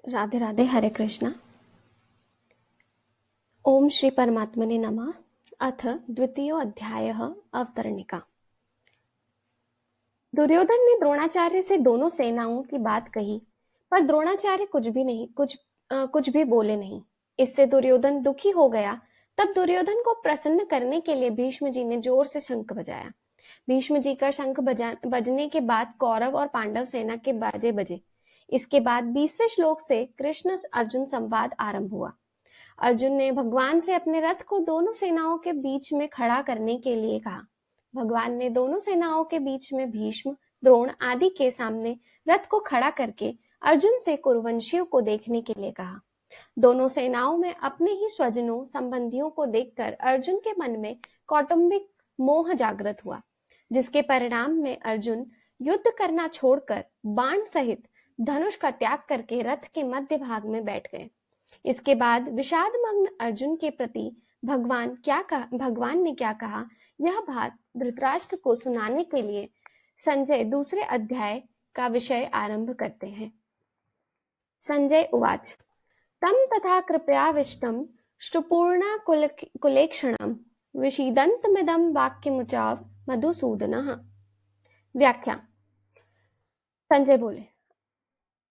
राधे राधे, हरे कृष्णा। ओम श्री परमात्मने नमः। अथ द्वितीयो अध्यायः अवतरणिका। दुर्योधन ने द्रोणाचार्य से दोनों सेनाओं की बात कही, पर द्रोणाचार्य कुछ भी बोले नहीं। इससे दुर्योधन दुखी हो गया। तब दुर्योधन को प्रसन्न करने के लिए भीष्म जी ने जोर से शंख बजाया। भीष्म जी का शंख बजने के बाद कौरव और पांडव सेना के बाजे बजे। इसके बाद 20वें श्लोक से कृष्ण अर्जुन संवाद आरंभ हुआ। अर्जुन ने भगवान से अपने रथ को दोनों सेनाओं के बीच में खड़ा करने के लिए कहा। भगवान ने दोनों सेनाओं के बीच में भीष्म, द्रोण आदि के सामने रथ को खड़ा करके अर्जुन से कुरुवंशियों को देखने के लिए कहा। दोनों सेनाओं में अपने ही स्वजनों संबंधियों को देखकर अर्जुन के मन में कौटुंबिक मोह जागृत हुआ, जिसके परिणाम में अर्जुन युद्ध करना छोड़कर बाण सहित धनुष का त्याग करके रथ के मध्य भाग में बैठ गए। इसके बाद विषादमग्न अर्जुन के प्रति भगवान ने क्या कहा, यह बात धृतराष्ट्र को सुनाने के लिए संजय दूसरे अध्याय का विषय आरंभ करते हैं। संजय उवाच तम तथा कृपयाविष्टम श्रुपूर्णा कुलेक्षणम विषीदन्तमिदं वाक्यमुचाव मधुसूदनः। व्याख्या। संजय बोले,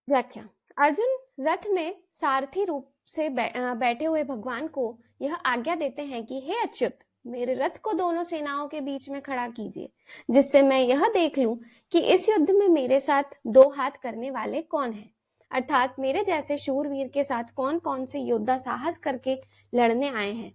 व्याख्या। अर्जुन रथ में सारथी रूप से बैठे हुए भगवान को यह आज्ञा देते हैं कि हे अच्युत, मेरे रथ को दोनों सेनाओं के बीच में खड़ा कीजिए, जिससे मैं यह देख लूं कि इस युद्ध में मेरे साथ दो हाथ करने वाले कौन हैं, अर्थात मेरे जैसे शूरवीर के साथ कौन कौन से योद्धा साहस करके लड़ने आए हैं।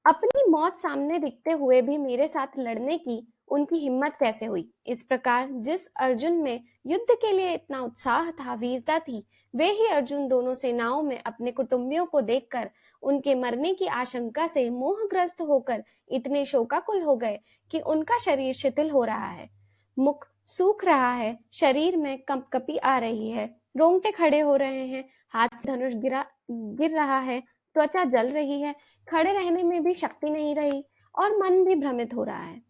अपनी मौत सामने दिखते हुए भी मेरे साथ लड़ने की उनकी हिम्मत कैसे हुई। इस प्रकार जिस अर्जुन में युद्ध के लिए इतना उत्साह था, वीरता थी, वे ही अर्जुन दोनों सेनाओं में अपने कुटुंबियों को देखकर उनके मरने की आशंका से मोहग्रस्त होकर इतने शोकाकुल हो गए कि उनका शरीर शिथिल हो रहा है, मुख सूख रहा है, शरीर में कंपकपी आ रही है, रोंगटे खड़े हो रहे हैं, हाथ से धनुष गिर रहा है, त्वचा जल रही है, खड़े रहने में भी शक्ति नहीं रही और मन भी भ्रमित हो रहा है।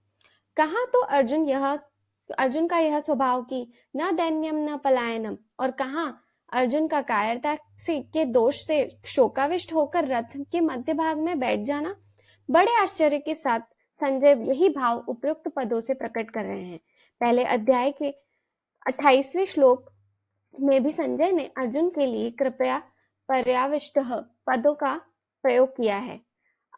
कहाँ तो अर्जुन का यह स्वभाव कि न दैन्यम न पलायनम, और कहाँ अर्जुन का कायरता के दोष से शोकाविष्ट होकर रथ के मध्य भाग में बैठ जाना। बड़े आश्चर्य के साथ संजय यही भाव उपयुक्त पदों से प्रकट कर रहे हैं। पहले अध्याय के 28वें श्लोक में भी संजय ने अर्जुन के लिए कृपया पर्याविष्ट पदों का प्रयोग किया है।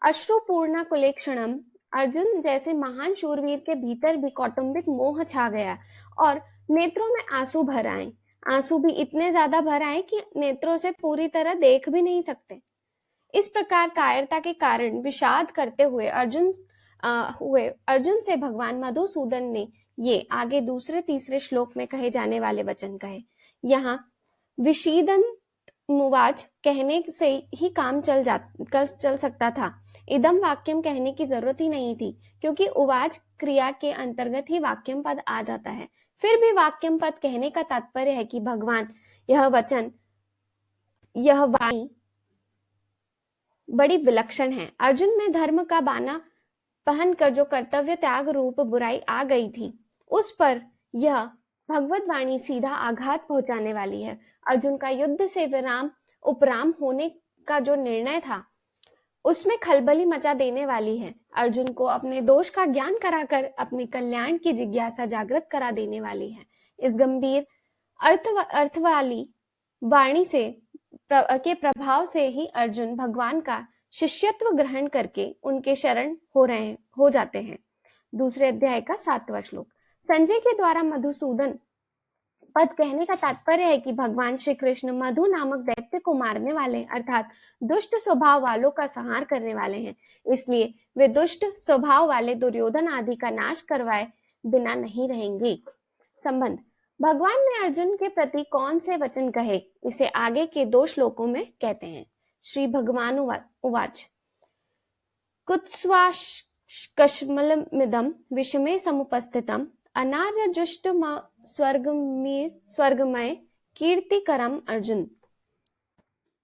अश्रुपूर्णा कुलेक्षणम, अर्जुन जैसे महान शूरवीर के भीतर भी कौटुंबिक मोह छा गया और नेत्रों में आंसू भर आए। आंसू भी इतने ज्यादा भर आए कि नेत्रों से पूरी तरह देख भी नहीं सकते। इस प्रकार कायरता के कारण विषाद करते हुए अर्जुन से भगवान मधुसूदन ने ये आगे दूसरे तीसरे श्लोक में कहे जाने वाले वचन कहे। यहाँ विषीदन मुवाच कहने से ही काम चल सकता था। इदम वाक्यम कहने की जरूरत ही नहीं थी, क्योंकि उवाच क्रिया के अंतर्गत ही वाक्यम पद आ जाता है। फिर भी वाक्यम पद कहने का तात्पर्य है कि भगवान यह वाणी बड़ी विलक्षण है। अर्जुन में धर्म का बाना पहनकर जो कर्तव्य त्याग रूप बुराई आ गई थी, उस पर यह भगवत वाणी सीधा आघात पहुंचाने वाली है। अर्जुन का युद्ध से उपराम होने का जो निर्णय था, उसमें खलबली मचा देने वाली है। अर्जुन को अपने दोष का ज्ञान कराकर अपने कल्याण की जिज्ञासा जागृत करा देने वाली है। इस गंभीर अर्थ वाली वाणी के प्रभाव से ही अर्जुन भगवान का शिष्यत्व ग्रहण करके उनके शरण हो जाते हैं। दूसरे अध्याय का 7वां श्लोक। संजय के द्वारा मधुसूदन पद कहने का तात्पर्य है कि भगवान श्री कृष्ण मधु नामक दैत्य को मारने वाले, अर्थात दुष्ट स्वभाव वालों का संहार करने वाले हैं। इसलिए वे दुष्ट स्वभाव वाले दुर्योधन आदि का नाश करवाए बिना नहीं रहेंगे। संबंध। भगवान ने अर्जुन के प्रति कौन से वचन कहे, इसे आगे के 2 श्लोकों में कहते हैं। श्री भगवान उवाच कुत्स्वाकश्मलमिदं विषमे समुपस्थितम् अनार्यजुष्टम स्वर्गमय कीर्तिकरम अर्जुन।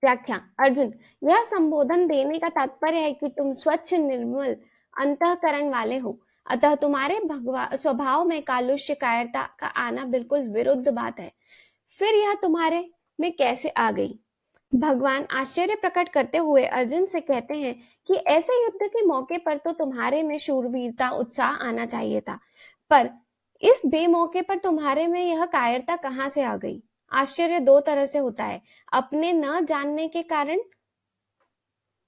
व्याख्या। अर्जुन, यह संबोधन देने का तात्पर्य है कि तुम स्वच्छ निर्मल अंतःकरण वाले हो, अतः तुम्हारे स्वभाव में कालुष्य कायरता का आना बिल्कुल विरुद्ध बात है। फिर यह तुम्हारे में कैसे आ गई? भगवान आश्चर्य प्रकट करते हुए अर्जुन से कहते हैं कि ऐसे युद्ध के मौके पर तो तुम्हारे में शूरवीरता उत्साह आना चाहिए था, पर इस बेमौके पर तुम्हारे में यह कायरता कहाँ से आ गई? आश्चर्य दो तरह से होता है, अपने न जानने के कारण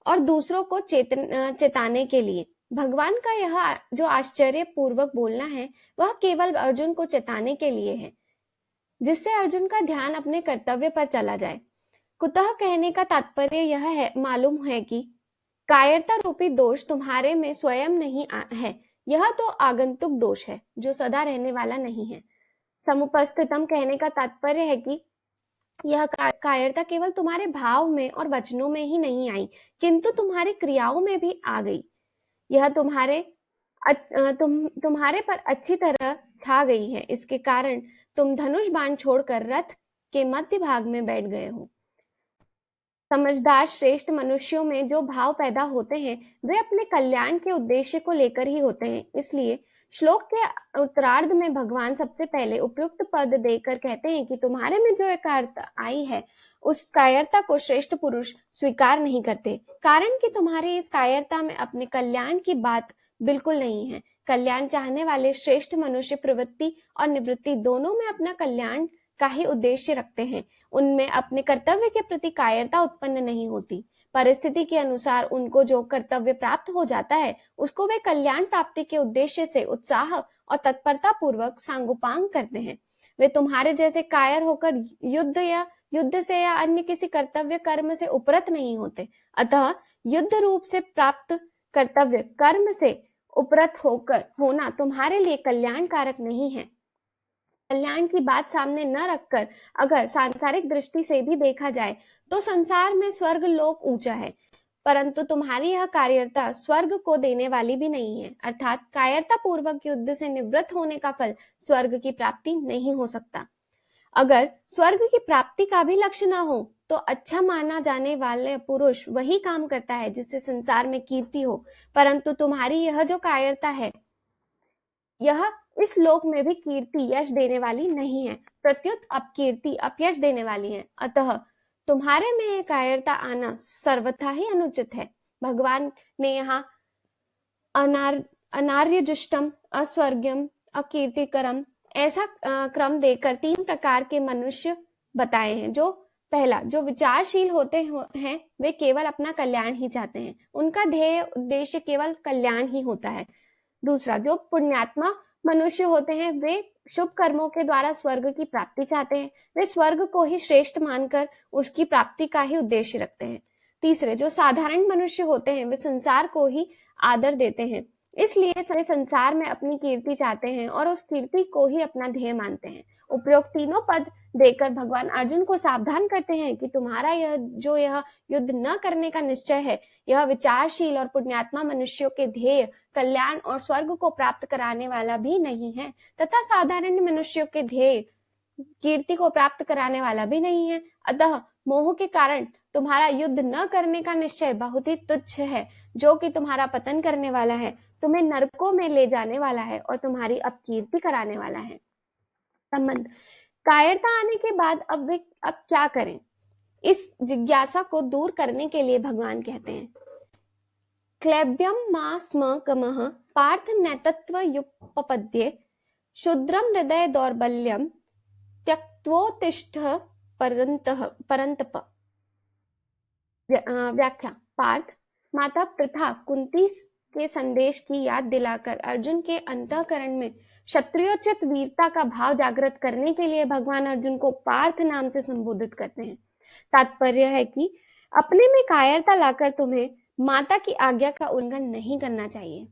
और दूसरों को चेताने के लिए। भगवान का यह जो आश्चर्य पूर्वक बोलना है वह केवल अर्जुन को चेताने के लिए है, जिससे अर्जुन का ध्यान अपने कर्तव्य पर चला जाए। कुतः कहने का तात्पर्य यह है मालूम है कि कायरता रूपी दोष तुम्हारे में स्वयं नहीं है, यह तो आगंतुक दोष है जो सदा रहने वाला नहीं है। समुपस्थितम कहने का तात्पर्य है कि यह कायरता केवल तुम्हारे भाव में और वचनों में ही नहीं आई, किंतु तुम्हारी क्रियाओं में भी आ गई। यह तुम्हारे पर अच्छी तरह छा गई है। इसके कारण तुम धनुष बाण छोड़कर रथ के मध्य भाग में बैठ गए हो। समझदार श्रेष्ठ मनुष्यों में जो भाव पैदा होते हैं वे अपने कल्याण के उद्देश्य को लेकर ही होते हैं। इसलिए श्लोक के उत्तरार्ध में भगवान सबसे पहले उपयुक्त पद देकर कहते हैं कि तुम्हारे में जो कायरता आई है उस कायरता को श्रेष्ठ पुरुष स्वीकार नहीं करते, कारण कि तुम्हारी इस कायरता में अपने कल्याण की बात बिल्कुल नहीं है। कल्याण चाहने वाले श्रेष्ठ मनुष्य प्रवृत्ति और निवृत्ति दोनों में अपना कल्याण का ही उद्देश्य रखते हैं। उनमें अपने कर्तव्य के प्रति कायरता उत्पन्न नहीं होती। परिस्थिति के अनुसार उनको जो कर्तव्य प्राप्त हो जाता है उसको वे कल्याण प्राप्ति के उद्देश्य से उत्साह और तत्परता पूर्वक सांगोपांग करते हैं। वे तुम्हारे जैसे कायर होकर युद्ध से या अन्य किसी कर्तव्य कर्म से उपरत नहीं होते। अतः युद्ध रूप से प्राप्त कर्तव्य कर्म से उपरत होकर होना तुम्हारे लिए कल्याण कारक नहीं है। कल्याण की बात सामने न रखकर अगर सांसारिक दृष्टि से भी देखा जाए तो संसार में स्वर्ग लोक ऊंचा है, परंतु तुम्हारी यह कायरता स्वर्ग को देने वाली भी नहीं है। अर्थात कायरता पूर्वक युद्ध से निवृत्त होने का फल स्वर्ग की प्राप्ति नहीं हो सकता। अगर स्वर्ग की प्राप्ति का भी लक्ष्य न हो तो अच्छा माना जाने वाले पुरुष वही काम करता है जिससे संसार में कीर्ति हो, परंतु तुम्हारी यह जो कायरता है यह इस लोक में भी कीर्ति यश देने वाली नहीं है, प्रत्युत अपकीर्ति अपयश देने वाली है। अतः तुम्हारे में यह कायरता आना सर्वथा ही अनुचित है। भगवान ने यहाँ अनार्यजुष्टम, अस्वर्ग्यम, अकीर्तिकरम ऐसा क्रम देकर 3 प्रकार के मनुष्य बताए हैं। जो पहला, जो विचारशील होते हैं वे केवल अपना कल्याण ही चाहते हैं, उनका ध्येय उद्देश्य केवल कल्याण ही होता है। दूसरा, जो पुण्यात्मा मनुष्य होते हैं वे शुभ कर्मों के द्वारा स्वर्ग की प्राप्ति चाहते हैं, वे स्वर्ग को ही श्रेष्ठ मानकर उसकी प्राप्ति का ही उद्देश्य रखते हैं। तीसरे, जो साधारण मनुष्य होते हैं वे संसार को ही आदर देते हैं, इसलिए वे संसार में अपनी कीर्ति चाहते हैं और उस कीर्ति को ही अपना ध्येय मानते हैं। उपरोक्त तीनों पद देकर भगवान अर्जुन को सावधान करते हैं कि तुम्हारा यह युद्ध न करने का निश्चय है, यह विचारशील और पुण्यात्मा मनुष्यों के ध्येय कल्याण और स्वर्ग को प्राप्त कराने वाला भी नहीं है, तथा साधारण मनुष्यों के ध्येय कीर्ति को प्राप्त कराने वाला भी नहीं है। अतः मोह के कारण तुम्हारा युद्ध न करने का निश्चय बहुत ही तुच्छ है, जो कि तुम्हारा पतन करने वाला है, तुम्हें नरकों में ले जाने वाला है और तुम्हारी अपकीर्ति कराने वाला है। संबंध, कायरता आने के बाद अब क्या करें? इस जिज्ञासा को दूर करने के लिए भगवान कहते हैं, क्लैब्यम मा स्म कमः पार्थ नैतत्वयुपपद्ये शूद्रम हृदय दौर्बल्यम त्यक्त्वोत्तिष्ठ परंतप। व्याख्या, पार्थ, माता प्रथा कुंती के संदेश की याद दिलाकर अर्जुन के अंतःकरण में क्षत्रियोचित वीरता का भाव जागृत करने के लिए भगवान अर्जुन को पार्थ नाम से संबोधित करते हैं। तात्पर्य है कि अपने में कायरता लाकर तुम्हें माता की आज्ञा का उल्लंघन नहीं करना चाहिए।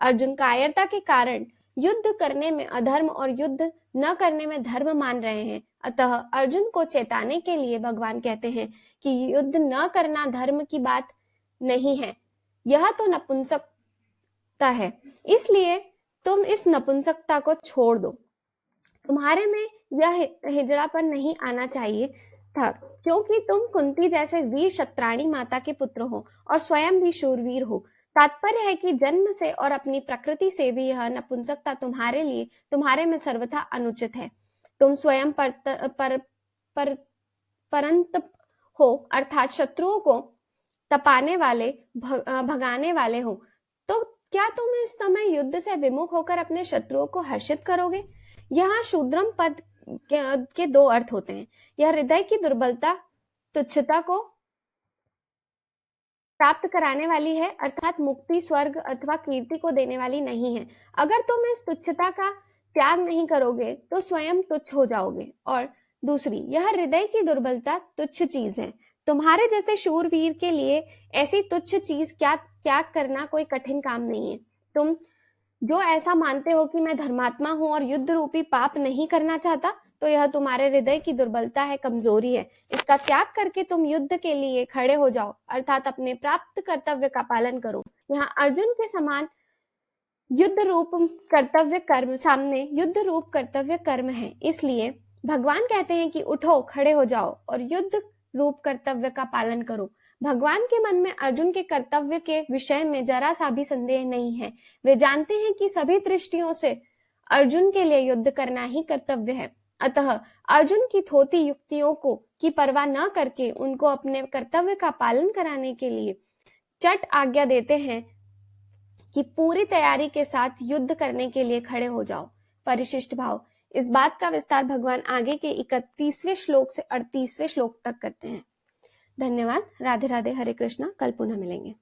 अर्जुन कायरता के कारण युद्ध करने में अधर्म और युद्ध न करने में धर्म मान रहे हैं। अतः अर्जुन को चेताने के लिए भगवान कहते हैं कि युद्ध न करना धर्म की बात नहीं है, यह तो नपुंसकता है, इसलिए तुम इस नपुंसकता को छोड़ दो। तुम्हारे में यह हिजड़ापन नहीं आना चाहिए था, क्योंकि तुम कुंती जैसे वीर क्षत्राणी माता के पुत्र हो और स्वयं भी शूरवीर हो। तात्पर्य है कि जन्म से और अपनी प्रकृति से भी यह नपुंसकता तुम्हारे में सर्वथा अनुचित है। तुम स्वयं परंतप हो, अर्थात शत्रुओं को तपाने वाले, भगाने वाले हो, तो क्या तुम इस समय युद्ध से विमुख होकर अपने शत्रुओं को हर्षित करोगे? यहाँ शूद्रम पद के दो अर्थ होते हैं। यह हृदय की दुर्बलता, तुच्छता को प्राप्त कराने वाली है, अर्थात मुक्ति, स्वर्ग अथवा कीर्ति को देने वाली नहीं है। अगर तुम इस तुच्छता का त्याग नहीं करोगे तो स्वयं तुच्छ हो जाओगे। और दूसरी, यह हृदय की दुर्बलता तुच्छ चीज है। तुम्हारे जैसे शूरवीर के लिए ऐसी तुच्छ चीज क्या त्याग करना कोई कठिन काम नहीं है। तुम जो ऐसा मानते हो कि मैं धर्मात्मा हूं और युद्ध रूपी पाप नहीं करना चाहता, तो यह तुम्हारे हृदय की दुर्बलता है, कमजोरी है। इसका त्याग करके तुम युद्ध के लिए खड़े हो जाओ, अर्थात अपने प्राप्त कर्तव्य का पालन करो। यहाँ अर्जुन के समान युद्ध रूप कर्तव्य कर्म सामने युद्ध रूप कर्तव्य कर्म है। इसलिए भगवान कहते हैं कि उठो, खड़े हो जाओ और युद्ध रूप कर्तव्य का पालन करो। भगवान के मन में अर्जुन के कर्तव्य के विषय में जरा सा भी संदेह नहीं है। वे जानते हैं कि सभी दृष्टियों से अर्जुन के लिए युद्ध करना ही कर्तव्य है। अतः अर्जुन की थोती युक्तियों को की परवाह न करके उनको अपने कर्तव्य का पालन कराने के लिए चट आज्ञा देते हैं कि पूरी तैयारी के साथ युद्ध करने के लिए खड़े हो जाओ। परिशिष्ट भाव। इस बात का विस्तार भगवान आगे के 31वें श्लोक से 38वें श्लोक तक करते हैं। धन्यवाद। राधे राधे। हरे कृष्णा। कल पुनः मिलेंगे।